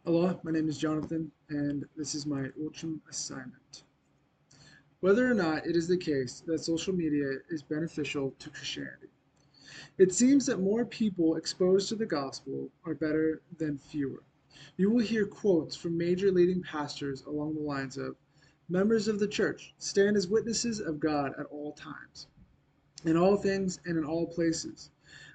Hello, my name is Jonathan, and this is my UTRUM assignment. Whether or not it is the case that social media is beneficial to Christianity, it seems that more people exposed to the gospel are better than fewer. You will hear quotes from major leading pastors along the lines of, members of the church stand as witnesses of God at all times, in all things and in all places.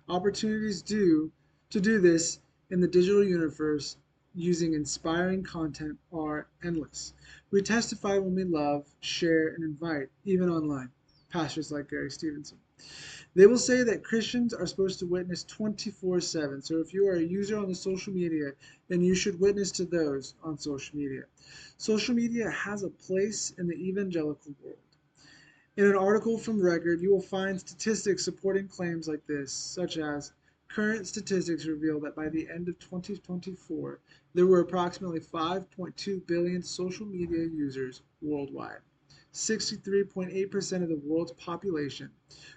Opportunities to do this in the digital universe using inspiring content are endless. We testify when we love, share, and invite, even online. Pastors like Gary Stevenson. They will say that Christians are supposed to witness 24/7. So if you are a user on the social media, then you should witness to those on social media. Social media has a place in the evangelical world. In an article from Record, you will find statistics supporting claims like this, such as current statistics reveal that by the end of 2024, there were approximately 5.2 billion social media users worldwide, 63.8% of the world's population,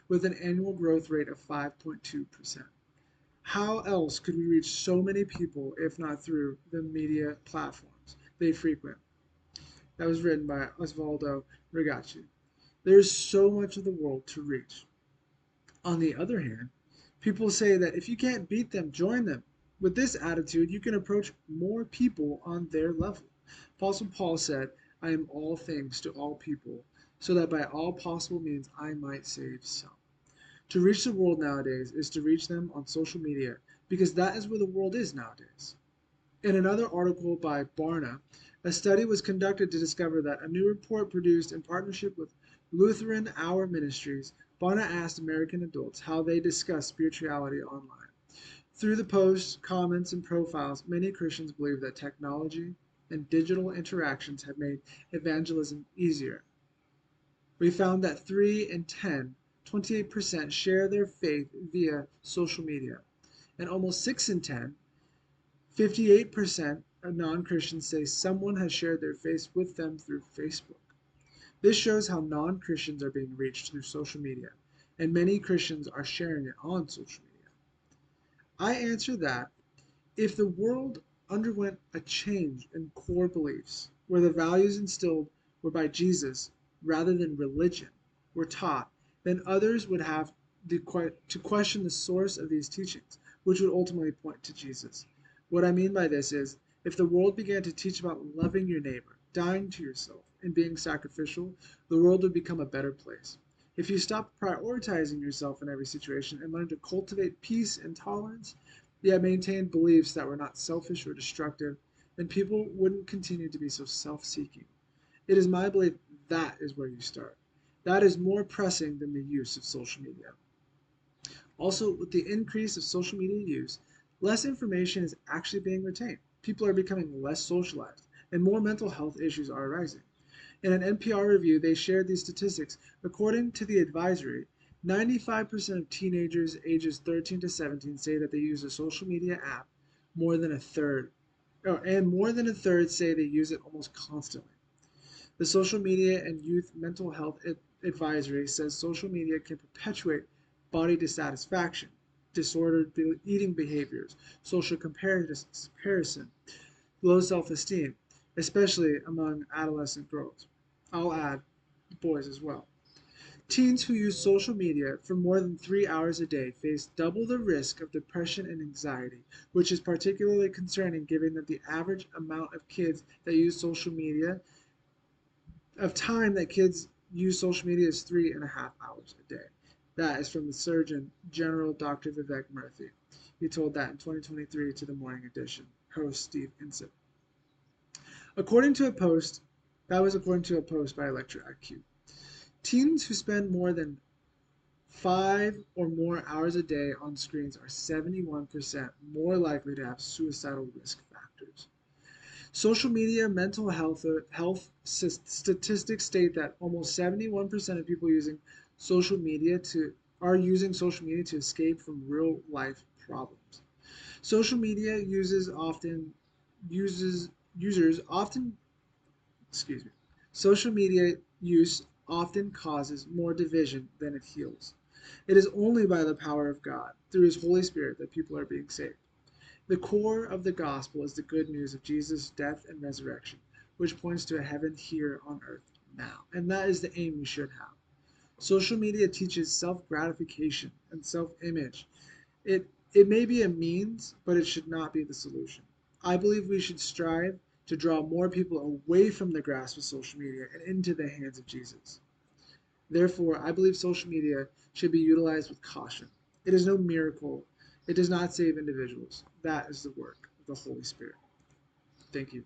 with an annual growth rate of 5.2%. How else could we reach so many people if not through the media platforms they frequent? That was written by Osvaldo Ragacci. There is so much of the world to reach. On the other hand, people say that if you can't beat them, join them. With this attitude, you can approach more people on their level. Apostle Paul said, I am all things to all people, so that by all possible means I might save some. To reach the world nowadays is to reach them on social media, because that is where the world is nowadays. In another article by Barna, a study was conducted to discover that a new report produced in partnership with Lutheran Hour Ministries. Barna asked American adults how they discuss spirituality online. Through the posts, comments, and profiles, many Christians believe that technology and digital interactions have made evangelism easier. We found that 3 in 10, 28%, share their faith via social media, and almost 6 in 10, 58% of non-Christians say someone has shared their faith with them through Facebook. This shows how non-Christians are being reached through social media, and many Christians are sharing it on social media. I answer that if the world underwent a change in core beliefs, where the values instilled were by Jesus rather than religion were taught, then others would have to question the source of these teachings, which would ultimately point to Jesus. What I mean by this is, if the world began to teach about loving your neighbor, dying to yourself, and being sacrificial, the world would become a better place. If you stop prioritizing yourself in every situation and learn to cultivate peace and tolerance, yet maintain beliefs that were not selfish or destructive, then people wouldn't continue to be so self-seeking. It is my belief that is where you start. That is more pressing than the use of social media. Also, with the increase of social media use, less information is actually being retained. People are becoming less socialized, and more mental health issues are arising. In an NPR review, they shared these statistics. According to the advisory, 95% of teenagers ages 13 to 17 say that they use a social media app more than a third. Oh, and more than a third say they use it almost constantly. The Social Media and Youth Mental Health Advisory says social media can perpetuate body dissatisfaction, disordered eating behaviors, social comparison, low self-esteem, especially among adolescent girls. I'll add boys as well. Teens who use social media for more than 3 hours a day face double the risk of depression and anxiety, which is particularly concerning given that the average amount of kids that use social media, of time that kids use social media is 3.5 hours a day. That is from the Surgeon General Dr. Vivek Murthy. He told that in 2023 to the Morning Edition. Host Steve Insip. According to a post, that was according to a post by Electric IQ. Teens who spend more than 5 or more hours a day on screens are 71% more likely to have suicidal risk factors. Social media mental health statistics state that almost 71% of people using social media to escape from real life problems. Social media uses users often excuse me. Social media use often causes more division than it heals. It is only by the power of God, through His Holy Spirit, that people are being saved. The core of the gospel is the good news of Jesus' death and resurrection, which points to a heaven here on earth now. And that is the aim we should have. Social media teaches self gratification and self image. It may be a means, but it should not be the solution. I believe we should strive to draw more people away from the grasp of social media and into the hands of Jesus. Therefore, I believe social media should be utilized with caution. It is no miracle. It does not save individuals. That is the work of the Holy Spirit. Thank you.